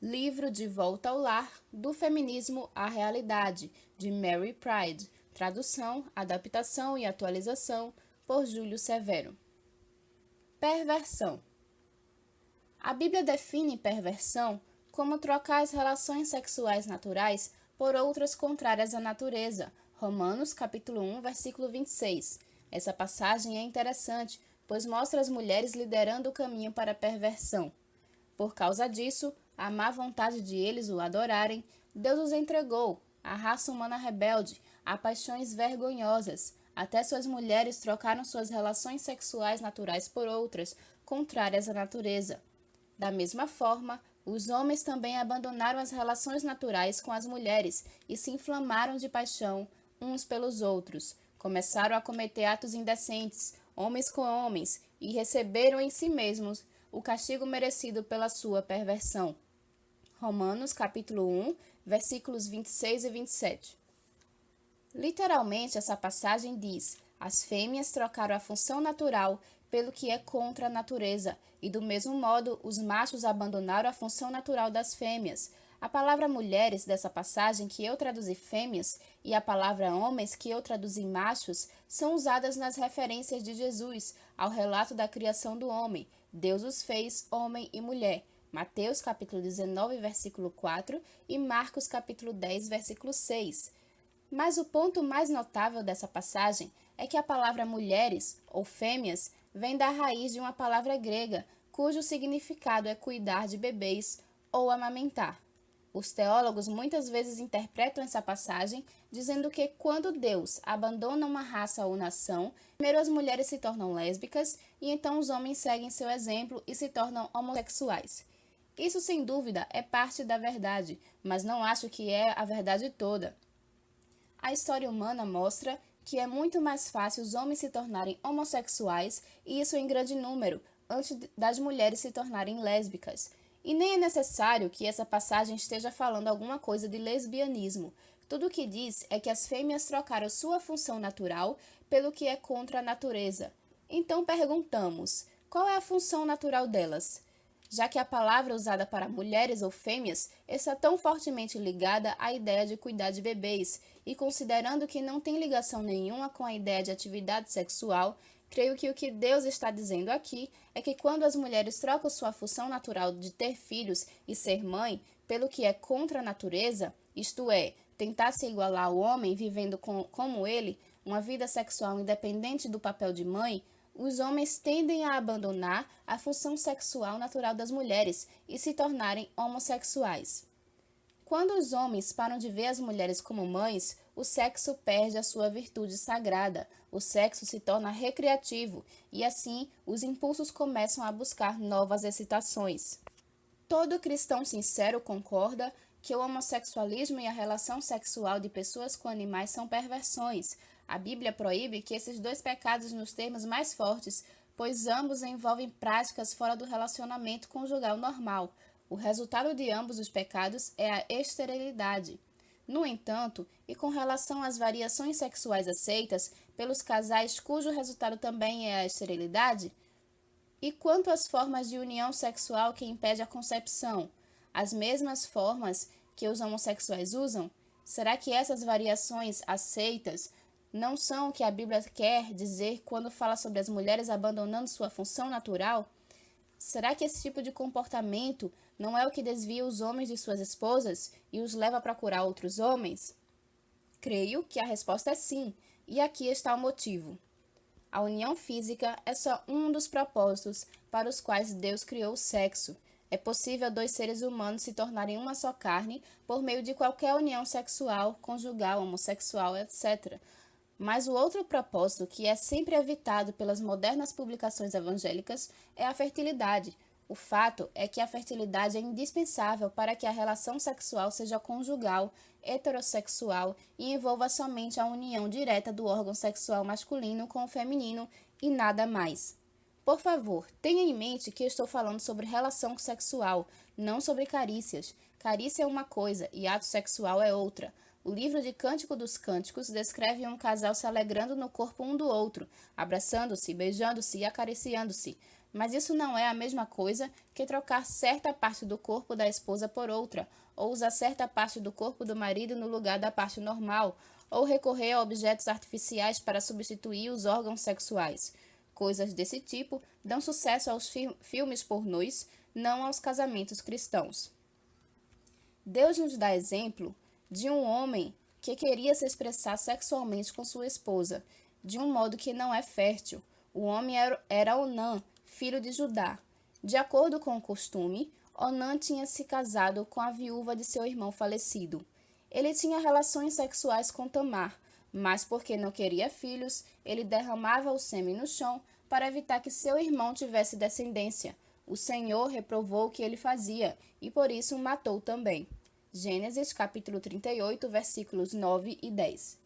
Livro De Volta ao Lar, do Feminismo à Realidade, de Mary Pride. Tradução, adaptação e atualização, por Júlio Severo. Perversão. A Bíblia define perversão como trocar as relações sexuais naturais por outras contrárias à natureza. Romanos, capítulo 1, versículo 26. Essa passagem é interessante, pois mostra as mulheres liderando o caminho para a perversão. Por causa disso, a má vontade de eles o adorarem, Deus os entregou, a raça humana rebelde, a paixões vergonhosas. Até suas mulheres trocaram suas relações sexuais naturais por outras, contrárias à natureza. Da mesma forma, os homens também abandonaram as relações naturais com as mulheres e se inflamaram de paixão uns pelos outros. Começaram a cometer atos indecentes, homens com homens, e receberam em si mesmos o castigo merecido pela sua perversão. Romanos, capítulo 1, versículos 26 e 27. Literalmente, essa passagem diz: as fêmeas trocaram a função natural pelo que é contra a natureza, e do mesmo modo, os machos abandonaram a função natural das fêmeas. A palavra mulheres dessa passagem, que eu traduzi fêmeas, e a palavra homens, que eu traduzi machos, são usadas nas referências de Jesus ao relato da criação do homem. Deus os fez homem e mulher. Mateus capítulo 19, versículo 4 e Marcos capítulo 10, versículo 6. Mas o ponto mais notável dessa passagem é que a palavra mulheres, ou fêmeas, vem da raiz de uma palavra grega, cujo significado é cuidar de bebês ou amamentar. Os teólogos muitas vezes interpretam essa passagem dizendo que quando Deus abandona uma raça ou nação, primeiro as mulheres se tornam lésbicas e então os homens seguem seu exemplo e se tornam homossexuais. Isso, sem dúvida, é parte da verdade, mas não acho que é a verdade toda. A história humana mostra que é muito mais fácil os homens se tornarem homossexuais, e isso em grande número, antes das mulheres se tornarem lésbicas. E nem é necessário que essa passagem esteja falando alguma coisa de lesbianismo. Tudo o que diz é que as fêmeas trocaram sua função natural pelo que é contra a natureza. Então perguntamos, qual é a função natural delas? Já que a palavra usada para mulheres ou fêmeas está tão fortemente ligada à ideia de cuidar de bebês, e considerando que não tem ligação nenhuma com a ideia de atividade sexual, creio que o que Deus está dizendo aqui é que quando as mulheres trocam sua função natural de ter filhos e ser mãe pelo que é contra a natureza, isto é, tentar se igualar ao homem vivendo como ele, uma vida sexual independente do papel de mãe, os homens tendem a abandonar a função sexual natural das mulheres e se tornarem homossexuais. Quando os homens param de ver as mulheres como mães, o sexo perde a sua virtude sagrada, o sexo se torna recreativo e assim os impulsos começam a buscar novas excitações. Todo cristão sincero concorda que o homossexualismo e a relação sexual de pessoas com animais são perversões. A Bíblia proíbe que esses dois pecados nos termos mais fortes, pois ambos envolvem práticas fora do relacionamento conjugal normal. O resultado de ambos os pecados é a esterilidade. No entanto, e com relação às variações sexuais aceitas pelos casais cujo resultado também é a esterilidade, e quanto às formas de união sexual que impede a concepção, as mesmas formas que os homossexuais usam? Será que essas variações aceitas não são o que a Bíblia quer dizer quando fala sobre as mulheres abandonando sua função natural? Será que esse tipo de comportamento não é o que desvia os homens de suas esposas e os leva a procurar outros homens? Creio que a resposta é sim, e aqui está o motivo. A união física é só um dos propósitos para os quais Deus criou o sexo. É possível dois seres humanos se tornarem uma só carne por meio de qualquer união sexual, conjugal, homossexual, etc. Mas o outro propósito, que é sempre evitado pelas modernas publicações evangélicas, é a fertilidade. O fato é que a fertilidade é indispensável para que a relação sexual seja conjugal, heterossexual e envolva somente a união direta do órgão sexual masculino com o feminino e nada mais. Por favor, tenha em mente que estou falando sobre relação sexual, não sobre carícias. Carícia é uma coisa e ato sexual é outra. O livro de Cântico dos Cânticos descreve um casal se alegrando no corpo um do outro, abraçando-se, beijando-se e acariciando-se. Mas isso não é a mesma coisa que trocar certa parte do corpo da esposa por outra, ou usar certa parte do corpo do marido no lugar da parte normal, ou recorrer a objetos artificiais para substituir os órgãos sexuais. Coisas desse tipo dão sucesso aos filmes pornôs, não aos casamentos cristãos. Deus nos dá exemplo de um homem que queria se expressar sexualmente com sua esposa, de um modo que não é fértil. O homem era Onã, filho de Judá. De acordo com o costume, Onã tinha se casado com a viúva de seu irmão falecido. Ele tinha relações sexuais com Tamar, mas porque não queria filhos, ele derramava o sêmen no chão para evitar que seu irmão tivesse descendência. O Senhor reprovou o que ele fazia e por isso o matou também. Gênesis capítulo 38, versículos 9 e 10.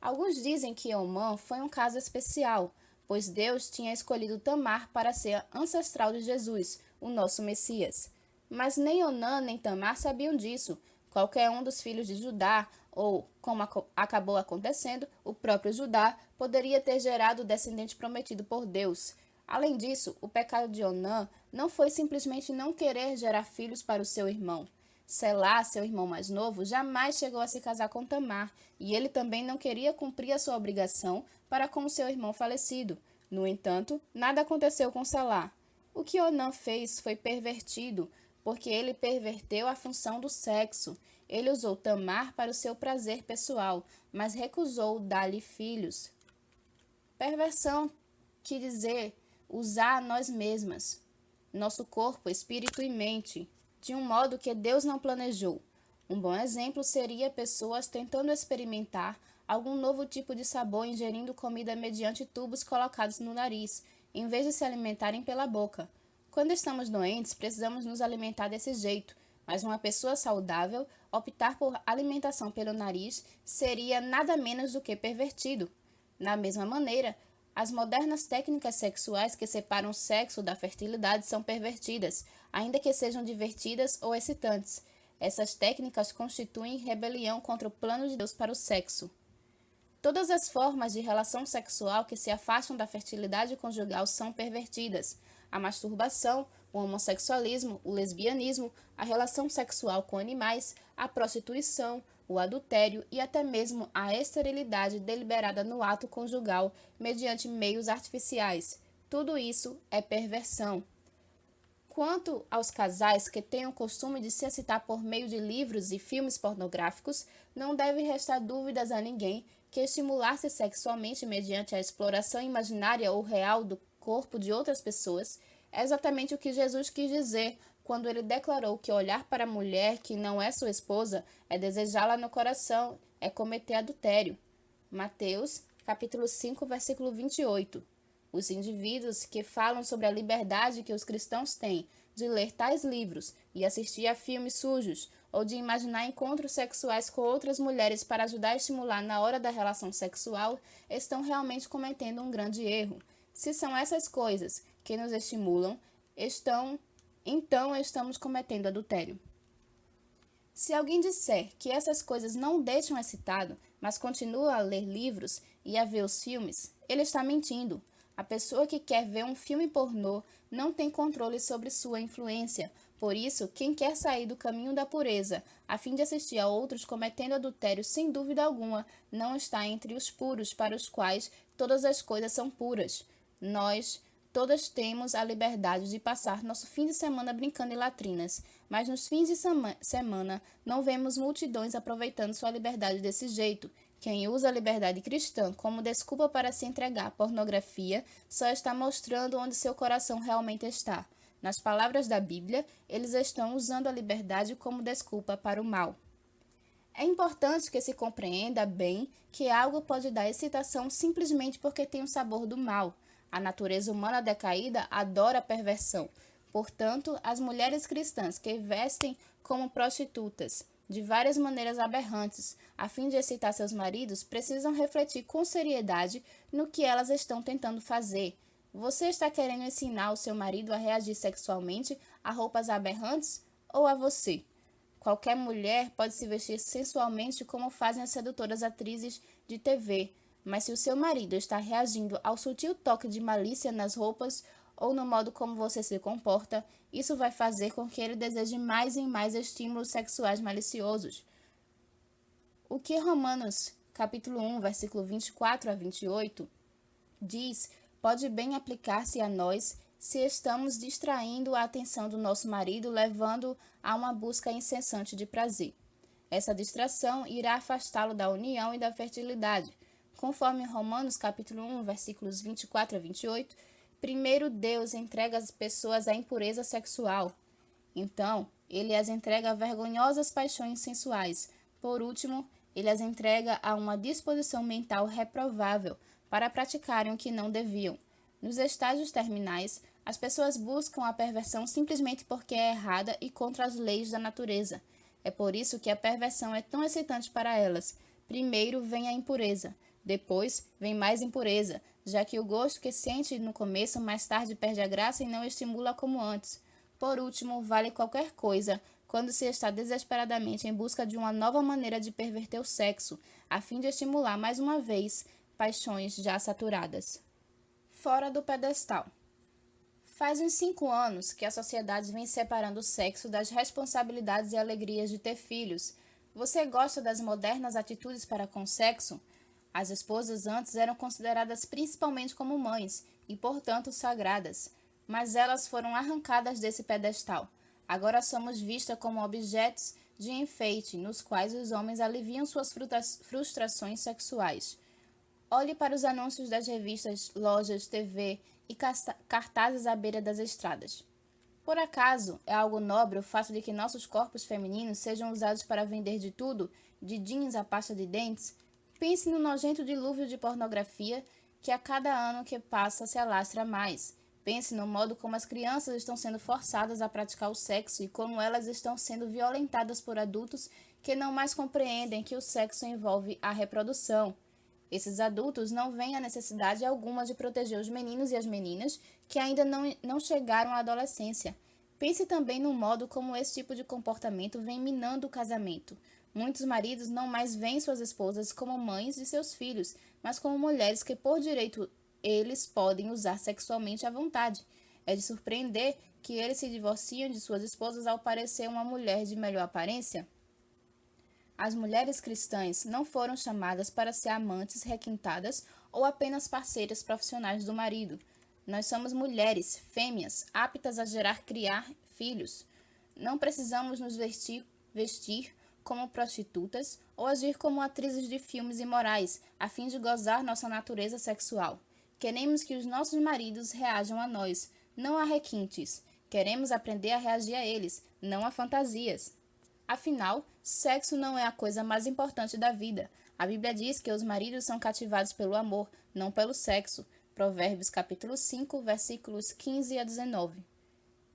Alguns dizem que Onã foi um caso especial, pois Deus tinha escolhido Tamar para ser ancestral de Jesus, o nosso Messias. Mas nem Onã nem Tamar sabiam disso. Qualquer um dos filhos de Judá, ou, como acabou acontecendo, o próprio Judá, poderia ter gerado o descendente prometido por Deus. Além disso, o pecado de Onã não foi simplesmente não querer gerar filhos para o seu irmão. Selá, seu irmão mais novo, jamais chegou a se casar com Tamar, e ele também não queria cumprir a sua obrigação para com seu irmão falecido. No entanto, nada aconteceu com Selá. O que Onã fez foi pervertido, porque ele perverteu a função do sexo. Ele usou Tamar para o seu prazer pessoal, mas recusou dar-lhe filhos. Perversão quer dizer usar nós mesmas, nosso corpo, espírito e mente, de um modo que Deus não planejou. Um bom exemplo seria pessoas tentando experimentar algum novo tipo de sabor ingerindo comida mediante tubos colocados no nariz, em vez de se alimentarem pela boca. Quando estamos doentes, precisamos nos alimentar desse jeito, mas uma pessoa saudável optar por alimentação pelo nariz seria nada menos do que pervertido. Da mesma maneira, as modernas técnicas sexuais que separam o sexo da fertilidade são pervertidas, ainda que sejam divertidas ou excitantes. Essas técnicas constituem rebelião contra o plano de Deus para o sexo. Todas as formas de relação sexual que se afastam da fertilidade conjugal são pervertidas. A masturbação, o homossexualismo, o lesbianismo, a relação sexual com animais, a prostituição, o adultério e até mesmo a esterilidade deliberada no ato conjugal mediante meios artificiais. Tudo isso é perversão. Quanto aos casais que têm o costume de se excitar por meio de livros e filmes pornográficos, não deve restar dúvidas a ninguém que estimular-se sexualmente mediante a exploração imaginária ou real do corpo de outras pessoas é exatamente o que Jesus quis dizer quando ele declarou que olhar para a mulher que não é sua esposa é desejá-la no coração, é cometer adultério. Mateus, capítulo 5, versículo 28. Os indivíduos que falam sobre a liberdade que os cristãos têm de ler tais livros e assistir a filmes sujos, ou de imaginar encontros sexuais com outras mulheres para ajudar a estimular na hora da relação sexual, estão realmente cometendo um grande erro. Se são essas coisas que nos estimulam, então estamos cometendo adultério. Se alguém disser que essas coisas não deixam excitado, mas continua a ler livros e a ver os filmes, ele está mentindo. A pessoa que quer ver um filme pornô não tem controle sobre sua influência. Por isso, quem quer sair do caminho da pureza, a fim de assistir a outros cometendo adultério sem dúvida alguma, não está entre os puros, para os quais todas as coisas são puras. Nós todas temos a liberdade de passar nosso fim de semana brincando em latrinas, mas nos fins de semana não vemos multidões aproveitando sua liberdade desse jeito. Quem usa a liberdade cristã como desculpa para se entregar à pornografia só está mostrando onde seu coração realmente está. Nas palavras da Bíblia, eles estão usando a liberdade como desculpa para o mal. É importante que se compreenda bem que algo pode dar excitação simplesmente porque tem o sabor do mal. A natureza humana decaída adora a perversão. Portanto, as mulheres cristãs que vestem como prostitutas de várias maneiras aberrantes, a fim de excitar seus maridos, precisam refletir com seriedade no que elas estão tentando fazer. Você está querendo ensinar o seu marido a reagir sexualmente a roupas aberrantes ou a você? Qualquer mulher pode se vestir sensualmente como fazem as sedutoras atrizes de TV, mas se o seu marido está reagindo ao sutil toque de malícia nas roupas ou no modo como você se comporta, isso vai fazer com que ele deseje mais e mais estímulos sexuais maliciosos. O que Romanos, capítulo 1, versículo 24 a 28, diz, pode bem aplicar-se a nós se estamos distraindo a atenção do nosso marido, levando a uma busca incessante de prazer. Essa distração irá afastá-lo da união e da fertilidade. Conforme Romanos capítulo 1, versículos 24 a 28, primeiro Deus entrega as pessoas à impureza sexual. Então, ele as entrega a vergonhosas paixões sensuais. Por último, ele as entrega a uma disposição mental reprovável para praticarem o que não deviam. Nos estágios terminais, as pessoas buscam a perversão simplesmente porque é errada e contra as leis da natureza. É por isso que a perversão é tão excitante para elas. Primeiro vem a impureza, depois vem mais impureza, já que o gosto que sente no começo mais tarde perde a graça e não estimula como antes. Por último, vale qualquer coisa quando se está desesperadamente em busca de uma nova maneira de perverter o sexo, a fim de estimular mais uma vez paixões já saturadas. Fora do pedestal. Faz uns 5 anos que a sociedade vem separando o sexo das responsabilidades e alegrias de ter filhos. Você gosta das modernas atitudes para com o sexo? As esposas antes eram consideradas principalmente como mães e, portanto, sagradas, mas elas foram arrancadas desse pedestal. Agora somos vistas como objetos de enfeite, nos quais os homens aliviam suas frustrações sexuais. Olhe para os anúncios das revistas, lojas, TV e cartazes à beira das estradas. Por acaso, é algo nobre o fato de que nossos corpos femininos sejam usados para vender de tudo, de jeans à pasta de dentes? Pense no nojento dilúvio de pornografia que a cada ano que passa se alastra mais. Pense no modo como as crianças estão sendo forçadas a praticar o sexo e como elas estão sendo violentadas por adultos que não mais compreendem que o sexo envolve a reprodução. Esses adultos não veem a necessidade alguma de proteger os meninos e as meninas que ainda não chegaram à adolescência. Pense também no modo como esse tipo de comportamento vem minando o casamento. Muitos maridos não mais veem suas esposas como mães de seus filhos, mas como mulheres que, por direito, eles podem usar sexualmente à vontade. É de surpreender que eles se divorciam de suas esposas ao parecer uma mulher de melhor aparência. As mulheres cristãs não foram chamadas para ser amantes requintadas ou apenas parceiras profissionais do marido. Nós somos mulheres, fêmeas, aptas a criar filhos. Não precisamos nos vestir como prostitutas ou agir como atrizes de filmes imorais, a fim de gozar nossa natureza sexual. Queremos que os nossos maridos reajam a nós, não a requintes. Queremos aprender a reagir a eles, não a fantasias. Afinal, sexo não é a coisa mais importante da vida. A Bíblia diz que os maridos são cativados pelo amor, não pelo sexo. Provérbios capítulo 5, versículos 15 a 19.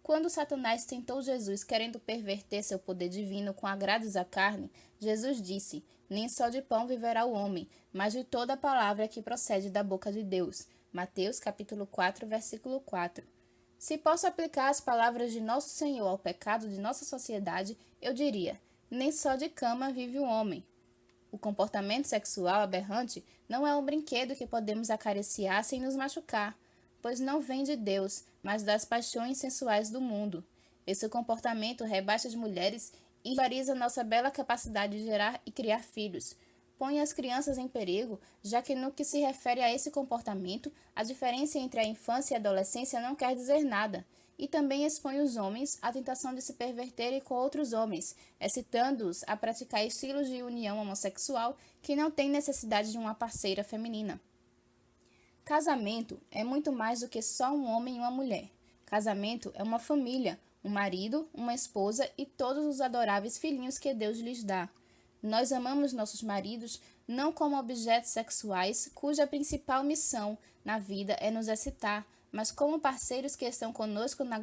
Quando Satanás tentou Jesus querendo perverter seu poder divino com agrados à carne, Jesus disse, nem só de pão viverá o homem, mas de toda a palavra que procede da boca de Deus. Mateus capítulo 4, versículo 4. Se posso aplicar as palavras de nosso Senhor ao pecado de nossa sociedade, eu diria, nem só de cama vive o homem. O comportamento sexual aberrante não é um brinquedo que podemos acariciar sem nos machucar, pois não vem de Deus, mas das paixões sensuais do mundo. Esse comportamento rebaixa as mulheres e rivaliza nossa bela capacidade de gerar e criar filhos. Põe as crianças em perigo, já que no que se refere a esse comportamento, a diferença entre a infância e a adolescência não quer dizer nada, e também expõe os homens à tentação de se perverterem com outros homens, excitando-os a praticar estilos de união homossexual que não têm necessidade de uma parceira feminina. Casamento é muito mais do que só um homem e uma mulher. Casamento é uma família, um marido, uma esposa e todos os adoráveis filhinhos que Deus lhes dá. Nós amamos nossos maridos não como objetos sexuais cuja principal missão na vida é nos excitar, mas como parceiros que estão conosco na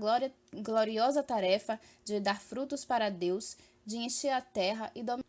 gloriosa tarefa de dar frutos para Deus, de encher a terra e dominar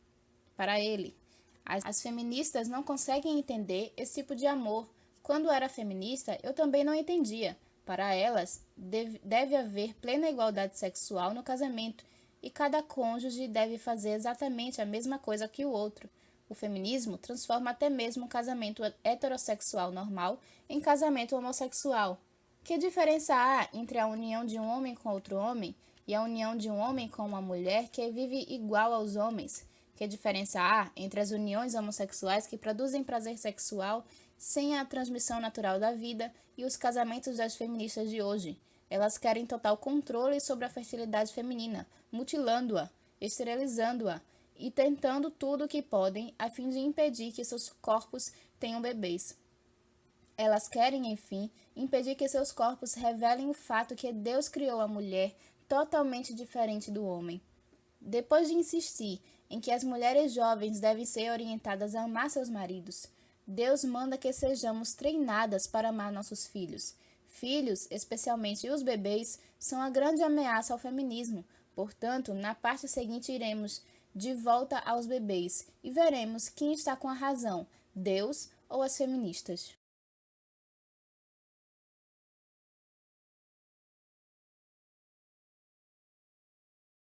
para Ele. As feministas não conseguem entender esse tipo de amor. Quando era feminista, eu também não entendia. Para elas, deve haver plena igualdade sexual no casamento, e cada cônjuge deve fazer exatamente a mesma coisa que o outro. O feminismo transforma até mesmo o casamento heterossexual normal em casamento homossexual. Que diferença há entre a união de um homem com outro homem e a união de um homem com uma mulher que vive igual aos homens? Que diferença há entre as uniões homossexuais que produzem prazer sexual sem a transmissão natural da vida e os casamentos das feministas de hoje? Elas querem total controle sobre a fertilidade feminina, mutilando-a, esterilizando-a e tentando tudo o que podem a fim de impedir que seus corpos tenham bebês. Elas querem, enfim, impedir que seus corpos revelem o fato que Deus criou a mulher totalmente diferente do homem. Depois de insistir em que as mulheres jovens devem ser orientadas a amar seus maridos, Deus manda que sejamos treinadas para amar nossos filhos. Filhos, especialmente os bebês, são a grande ameaça ao feminismo. Portanto, na parte seguinte iremos de volta aos bebês e veremos quem está com a razão, Deus ou as feministas.